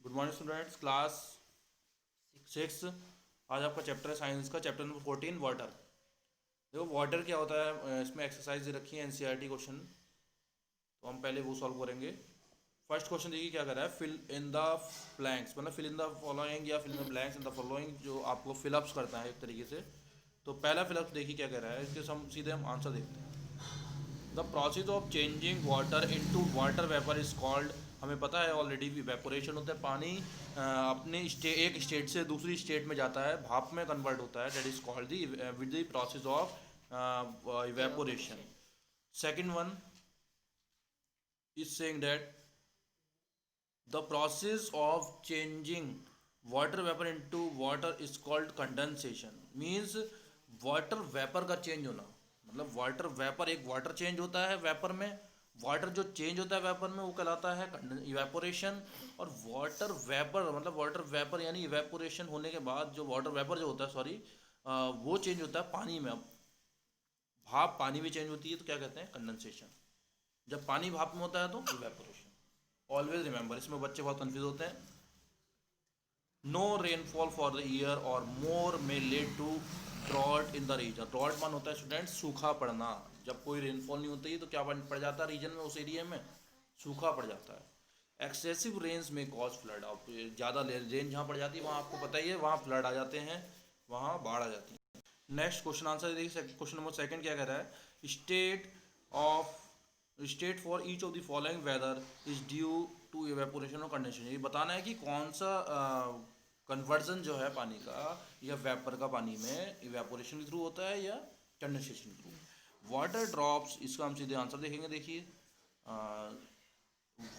Good morning students, class 6। आज आपका chapter है साइंस का, चैप्टर नंबर 14 वाटर। देखो वाटर क्या होता है, इसमें एक्सरसाइज रखी है एनसीईआरटी क्वेश्चन, तो हम पहले वो सॉल्व करेंगे। फर्स्ट क्वेश्चन देखिए क्या कर रहा है, फिल इन द ब्लैंक्स, मतलब फिल इन द फॉलोइंग या fill in the blanks in the following, जो आपको फिलअप्स करता है एक तरीके से। तो पहला फिलअप देखिए क्या कह रहा है, इसके हम सीधे आंसर देखते हैं। The process of changing water into water vapour is called, हमें पता है ऑलरेडी, इवेपोरेशन होता है। पानी अपने एक स्टेट से दूसरी स्टेट में जाता है, भाप में कन्वर्ट होता है, that is called the with the process of evaporation. Second one is saying that the process of changing water vapour into water is called condensation. Means water vapour का चेंज होना, मतलब वाटर वेपर, एक water change होता है vapour में, water जो change होता है वेपर में वो कहलाता है इवेपोरेशन। और वाटर वेपर मतलब वाटर वेपर यानी इवेपोरेशन होने के बाद जो वाटर वेपर जो होता है, सॉरी, वो चेंज होता है पानी में। अब भाप पानी में चेंज होती है तो क्या कहते हैं, कंडेंसेशन। जब पानी भाप में होता है तो इवेपोरेशन। ऑलवेज रिमेंबर, इसमें बच्चे बहुत कंफ्यूज होते हैं। No rainfall for the year और मोर में led to drought in the region. Drought मान होता है स्टूडेंट सूखा पड़ना। जब कोई रेनफॉल नहीं होती तो क्या पड़ जाता है रीजन में, उस एरिया में सूखा पड़ जाता है। एक्सेसिव रेंज में कॉज फ्लड, अब ज़्यादा रेंज जहाँ पड़ जाती है वहाँ आपको पता ही है, वहाँ फ्लड आ जाते हैं, वहाँ बाढ़ आ जाती है। नेक्स्ट क्वेश्चन आंसर देखिए, क्वेश्चन नंबर सेकंड क्या कह रहा है, of state for each of the following whether is due to evaporation और कंडेंसेशन। ये बताना है कि कौन सा कन्वर्जन जो है पानी का या वेपर का पानी में, इवेपोरेशन के थ्रू होता है या कंडेंसेशन के थ्रू। वाटर ड्रॉप्स, इसका हम सीधे आंसर देखेंगे। देखिए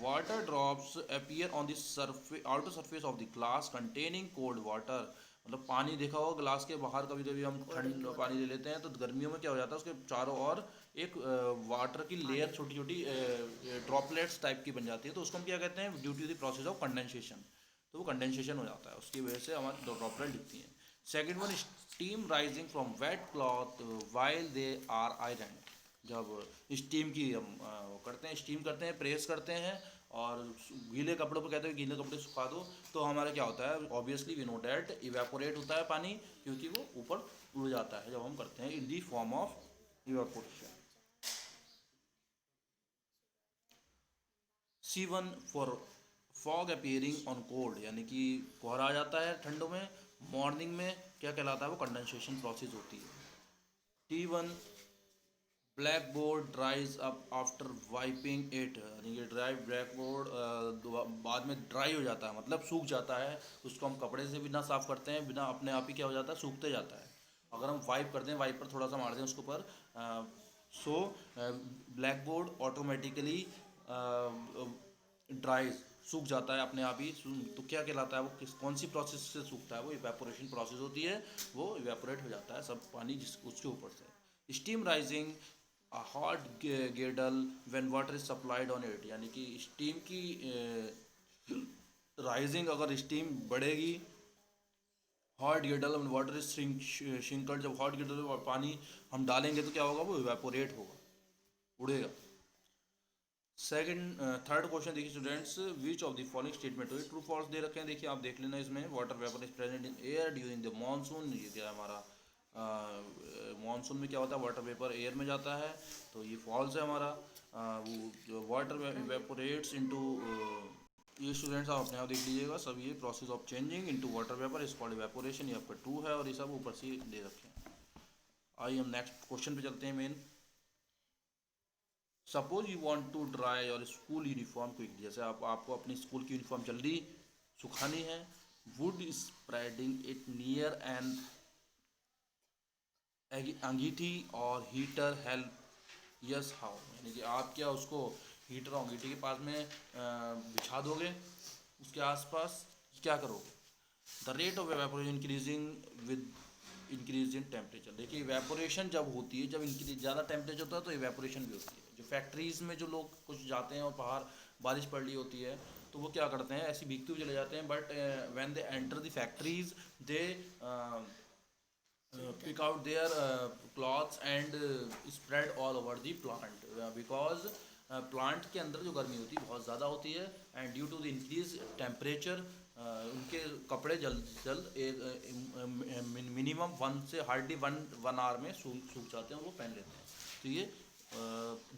water drops appear on the surface, outer surface of the glass containing cold water. मतलब पानी देखा होगा ग्लास के बाहर, कभी कभी हम ठंड पानी ले लेते हैं तो गर्मियों में क्या हो जाता है, उसके चारों ओर एक वाटर की लेयर, छोटी छोटी ड्रॉपलेट्स टाइप की बन जाती है, तो उसको हम क्या कहते हैं, due to the process of condensation. तो वो कंडेंसेशन हो जाता है, उसकी वजह से हमारी ड्रॉपलेट दिखती हैं। Second one, steam rising from wet cloth while they are iron. जब स्टीम की हम वो करते हैं, स्टीम करते हैं, प्रेस करते हैं, और गीले कपड़ों पर कहते हैं गीले कपड़े सुखा दो, तो हमारा क्या होता है, obviously we know that evaporate होता है पानी, क्योंकि वो ऊपर उड़ जाता है जब हम करते हैं in the form of evaporation. C1 for fog appearing on cold, यानी कि कोहरा आ जाता है ठंडों में, मॉर्निंग में क्या कहलाता है, वो कंडेंसेशन प्रोसेस होती है। T1 black board ड्राइज up after wiping it, यानी कि ड्राई ब्लैक बोर्ड बाद में ड्राई हो जाता है, मतलब सूख जाता है। उसको हम कपड़े से बिना साफ करते हैं, बिना अपने आप ही क्या हो जाता है, सूखते जाता है। अगर हम वाइप करते हैं, वाइप पर थोड़ा सा मार दें उसके ऊपर, सो ब्लैक बोर्ड ऑटोमेटिकली ड्राइज, सूख जाता है अपने आप ही। तो क्या कहलाता है वो, कौन सी प्रोसेस से सूखता है, वो इवेपोरेशन प्रोसेस होती है, वो इवेपोरेट हो जाता है सब पानी जिस उसके ऊपर से। Steam rising a hot girdle when water is supplied on it, यानी कि स्टीम की राइजिंग, अगर स्टीम बढ़ेगी, हॉट गिर्डल वाटर इज श्रिंकल्ड, जब हॉट गिर्डल में पानी हम डालेंगे तो क्या होगा, वो इवेपोरेट होगा, उड़ेगा। सेकंड थर्ड क्वेश्चन देखिए students, which of the following statement हो, ट्रू फॉल्स दे रखे हैं, देखिए आप देख लेना इसमें। Water vapour is present in air during the monsoon, ये क्या है हमारा, मानसून में क्या होता है, वाटर वेपर एयर में जाता है, तो ये फॉल्स है हमारा। वो जो वाटर वेपोरेट्स इनटू, ये स्टूडेंट्स आप अपने आप देख लीजिएगा सब, ये process of changing into water vapour is called evaporation, ये आपका ट्रू है, और ये सब ऊपर से दे रखे हैं। आइए हम नेक्स्ट क्वेश्चन पे चलते हैं main. Suppose you want to dry your school uniform quickly, जैसे आपको अपनी स्कूल की यूनिफॉर्म जल्दी सुखानी है। Would spreading it near an angithi or heater help, yes how, यानी कि आप क्या उसको हीटर और अंगीठी के पास में बिछा दोगे, उसके आसपास क्या करोगे। The rate of evaporation increasing with increase in temperature. देखिए इवेपोरेशन जब होती है, जब इंक्रीज ज़्यादा टेम्परेचर होता है तो इवेपोरेशन भी होती है। जो फैक्ट्रीज़ में जो लोग कुछ जाते हैं और बाहर बारिश पड़ रही होती है, तो वो क्या करते हैं, ऐसी भीगते हुए चले जाते हैं, but when they enter the factories, they pick out their cloths and spread all over the plant, because plant के अंदर जो गर्मी होती है बहुत ज़्यादा होती है, and due to the increase temperature उनके कपड़े जल्द से जल्द एक मिनिमम 1 से हार्डली 1 आवर में सूख जाते हैं और वो पहन लेते हैं। तो ये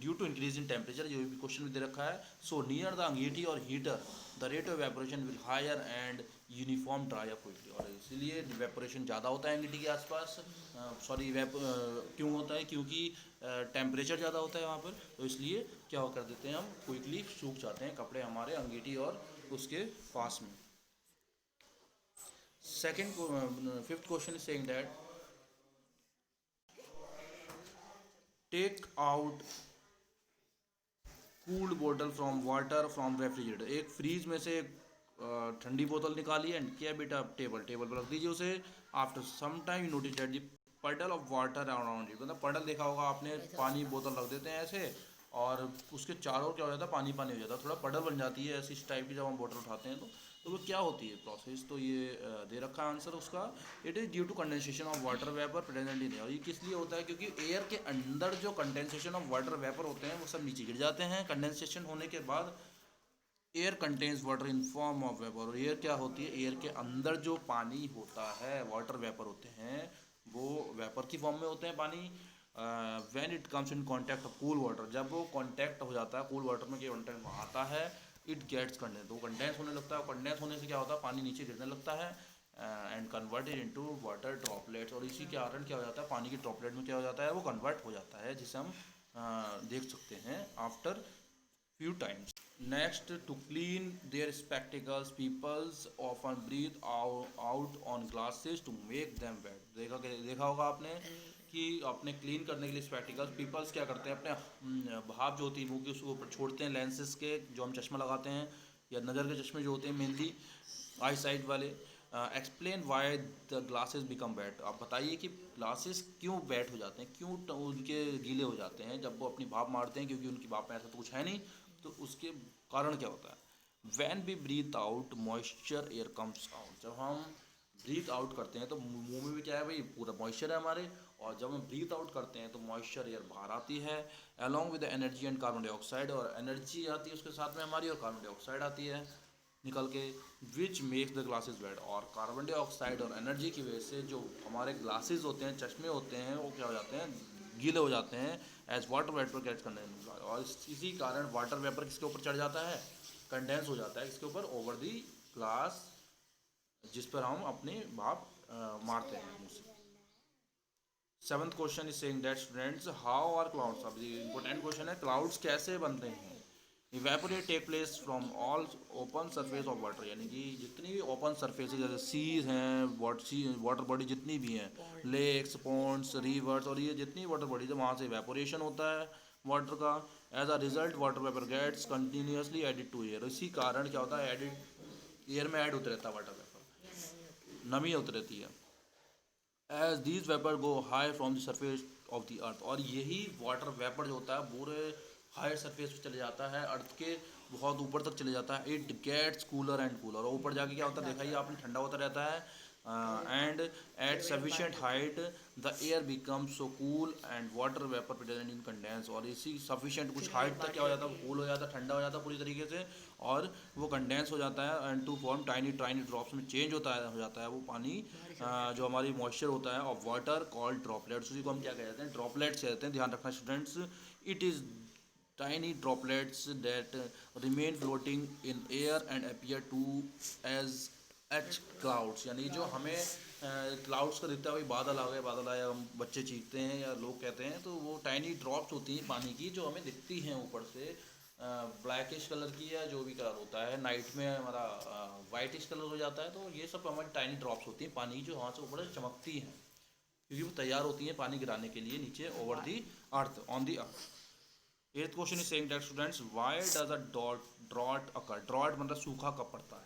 due to increase in temperature, ये भी क्वेश्चन में दे रखा है। So near the अंगीठी or heater the rate of evaporation will hire and uniform dry up quickly, और इसीलिए वेपोरेशन ज़्यादा होता है अंगीठी के आसपास। सॉरी क्यों होता है, क्योंकि टेम्परेचर ज़्यादा होता है वहाँ पर, तो इसलिए क्या कर देते हैं हम, क्विकली सूख जाते हैं कपड़े हमारे अंगीठी और उसके पास में। Second fifth question is saying that take out cooled बोतल फ्रॉम वाटर फ्रॉम रेफ्रिजरेटर। एक फ्रीज में से ठंडी बोतल निकाली एंड क्या बेटा टेबल पर रख दीजिए उसे। After some time you notice that the puddle of water around it, मतलब पडल देखा होगा आपने, पानी बोतल रख देते हैं ऐसे और उसके चारों क्या हो जाता है, पानी पानी हो जाता है, थोड़ा पडल बन जाती है ऐसी इस टाइप की जब हम बोतल उठाते हैं तो वो क्या होती है प्रोसेस, तो ये दे रखा है आंसर उसका। It is due to condensation of water vapour present in air. और ये किस लिए होता है, क्योंकि एयर के अंदर जो कंडेंसेशन ऑफ वाटर वेपर होते हैं वो सब नीचे गिर जाते हैं। कंडेंसेशन होने के बाद air contains water in form of vapour, और एयर क्या होती है, एयर के अंदर जो पानी होता है वाटर वेपर होते हैं वो वेपर की फॉर्म में होते हैं पानी। When it comes in contact of cool water, जब वो कांटेक्ट हो जाता है कूल वाटर में, कांटेक्ट में आता है, इट गेट्स कंडेंस, तो कंडेंस होने लगता है। कंडेंस होने से क्या होता है, पानी नीचे गिरने लगता है and converted into water droplets, और इसी के कारण क्या हो जाता है, पानी की ड्रॉपलेट में क्या हो जाता है, वो कन्वर्ट हो जाता है, जिसे हम देख सकते हैं after few times. Next, to clean their spectacles, peoples often breathe out on glasses to make them wet. देखा होगा आपने कि अपने क्लीन करने के लिए स्पेक्टिकल्स पीपल्स क्या करते हैं, अपने भाप जो होती है मुंह की उसके ऊपर छोड़ते हैं, लेंसेज के जो हम चश्मा लगाते हैं या नज़र के चश्मे जो होते हैं मेनली आई साइड वाले। Explain why the glasses become wait. आप बताइए कि ग्लासेस क्यों वेट हो जाते हैं, क्यों उनके गीले हो जाते हैं जब वो अपनी भाप मारते हैं, क्योंकि उनकी भाप में ऐसा तो कुछ है नहीं, तो उसके कारण क्या होता है। When we breathe out moisture air comes out, जब हम ब्रीथ आउट करते हैं तो मुंह में भी क्या है भाई, पूरा मॉइस्चर है हमारे, और जब हम ब्रीथ आउट करते हैं तो मॉइस्चर एयर बाहर आती है along with energy and carbon dioxide, और एनर्जी आती है उसके साथ में हमारी और कार्बन डाइऑक्साइड आती है निकल के, which makes the glasses wet. और कार्बन डाइऑक्साइड और एनर्जी की वजह से जो हमारे ग्लासेस होते हैं, चश्मे होते हैं, वो क्या हो जाते हैं, गीले हो जाते हैं एज वाटर वेपर कैच करने, और इसी कारण वाटर वेपर किसके ऊपर चढ़ जाता है, कंडेंस हो जाता है किसके ऊपर, ओवर दी ग्लास, जिस पर हम अपने भाप मारते हैं मुंह से। Seventh question is saying that students how are clouds, अब इंपॉर्टेंट क्वेश्चन है, क्लाउड्स कैसे बनते हैं। Evaporate take place from all open surface of water, यानी कि जितनी भी ओपन सरफेस जैसे सीज हैं, वाटर बॉडी जितनी भी हैं, लेक्स, पॉन्ड्स, रिवर्स, और ये जितनी वाटर बॉडीज है वहाँ से इवेपोरेशन होता है वाटर का। As a result water vapour gets continuously added to air, इसी कारण क्या होता है, एडिड एयर में ऐड होते रहता है वाटर वेपर, नमी होती रहती है। As these vapour go high from the surface of the earth, और यही वाटर वेपर जो होता है पूरे हाई सरफेस पे चले जाता है, अर्थ के बहुत ऊपर तक चले जाता है। It gets cooler and cooler, और ऊपर जाके क्या होता है, देखा ही आपने, ठंडा होता रहता है and at sufficient height the air become so cool and water vapour present in condense, और इसी सफिशिएंट कुछ हाइट तक क्या हो जाता है, कूल हो जाता है, ठंडा हो जाता है पूरी तरीके से, और वो कंडेंस हो जाता है and to form tiny tiny drops में चेंज हो जाता है वो पानी, जो हमारी मॉइस्चर होता है ऑफ वाटर कॉल्ड ड्रॉपलेट्स, उसी को हम क्या कहते हैं, ड्रॉपलेट्स कहते हैं। ध्यान रखना students, it is tiny droplets that remain floating in air and appear to as H clouds, यानी जो हमें क्लाउड्स का दिखता है, वही बादल आ गए, बादल आया, हम बच्चे चीखते हैं या लोग कहते हैं, तो वो टाइनी ड्रॉप्स होती हैं पानी की जो हमें दिखती हैं ऊपर से, ब्लैकिश कलर की या जो भी कलर होता है, नाइट में हमारा वाइटिश कलर हो जाता है, तो ये सब हमारी टाइनी ड्रॉप्स होती हैं पानी जो वहाँ से ऊपर से चमकती हैं, क्योंकि वो तैयार होती हैं पानी गिराने के लिए नीचे over the earth, on the earth. Eighth question is saying that students why does a drought occur, drought मतलब सूखा कब पड़ता है।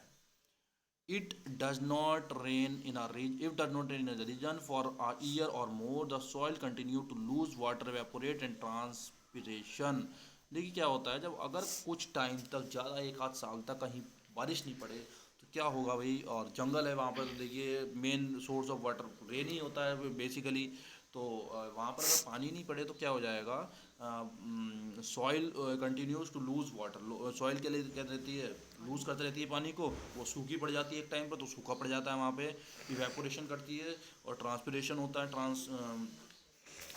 It does not rain in a region. If does not rain in a region for a year or more, the soil continue to lose water, evaporate and transpiration. देखिए क्या होता है, जब अगर कुछ टाइम तक ज़्यादा एक आध साल तक कहीं बारिश नहीं पड़े तो क्या होगा भाई, और जंगल है वहाँ पर, तो देखिए main source of water rain ही होता है बेसिकली, तो वहाँ पर अगर पानी नहीं पड़े तो क्या हो जाएगा, soil continues to lose water, soil के लिए क्या रहती है, लूज करते रहती है पानी को, वो सूखी पड़ जाती है एक टाइम पर, तो सूखा पड़ जाता है वहाँ पे, इवेपोरेशन करती है और ट्रांसपिरेशन होता है,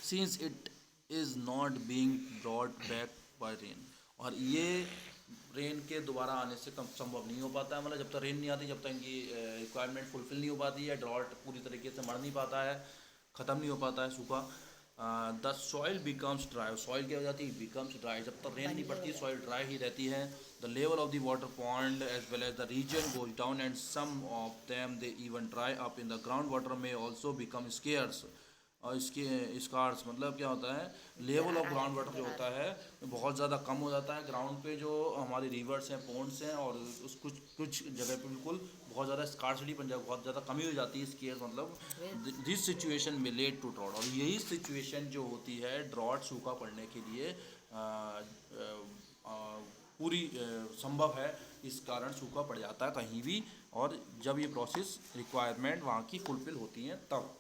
since it is not being brought back by rain. और ये रेन के दोबारा आने से कम संभव नहीं हो पाता है, मतलब जब तक रेन नहीं आती, जब तक इनकी रिक्वायरमेंट फुलफिल नहीं हो पाती है, ड्रॉट पूरी तरीके से मर नहीं पाता है, ख़त्म नहीं हो पाता है सूखा। The soil becomes dry, soil क्या हो जाती है, बिकम्स ड्राई, जब तक रेन नहीं पड़ती सॉइल ड्राई ही रहती है। The level of the water pond as well as the region goes down and some of them they even dry up in the ground water में ऑल्सो बिकम स्केयर्स। और इसके scars मतलब क्या होता है, लेवल ऑफ ग्राउंड वाटर जो होता है बहुत ज़्यादा कम हो जाता है ग्राउंड पे, जो हमारी रिवर्स हैं, पॉन्ड्स हैं, और उस कुछ कुछ जगह पे बिल्कुल बहुत ज़्यादा स्कार्सिटी बन जाती, बहुत ज़्यादा कमी हो जाती है स्केयर, मतलब दिस सिचुएशन में लेड टू ड्रॉट। और यही सिचुएशन जो होती है ड्रॉट, सूखा पड़ने के लिए पूरी संभव है, इस कारण सूखा पड़ जाता है कहीं भी, और जब ये प्रोसेस रिक्वायरमेंट वहाँ की फुलफिल होती हैं तब।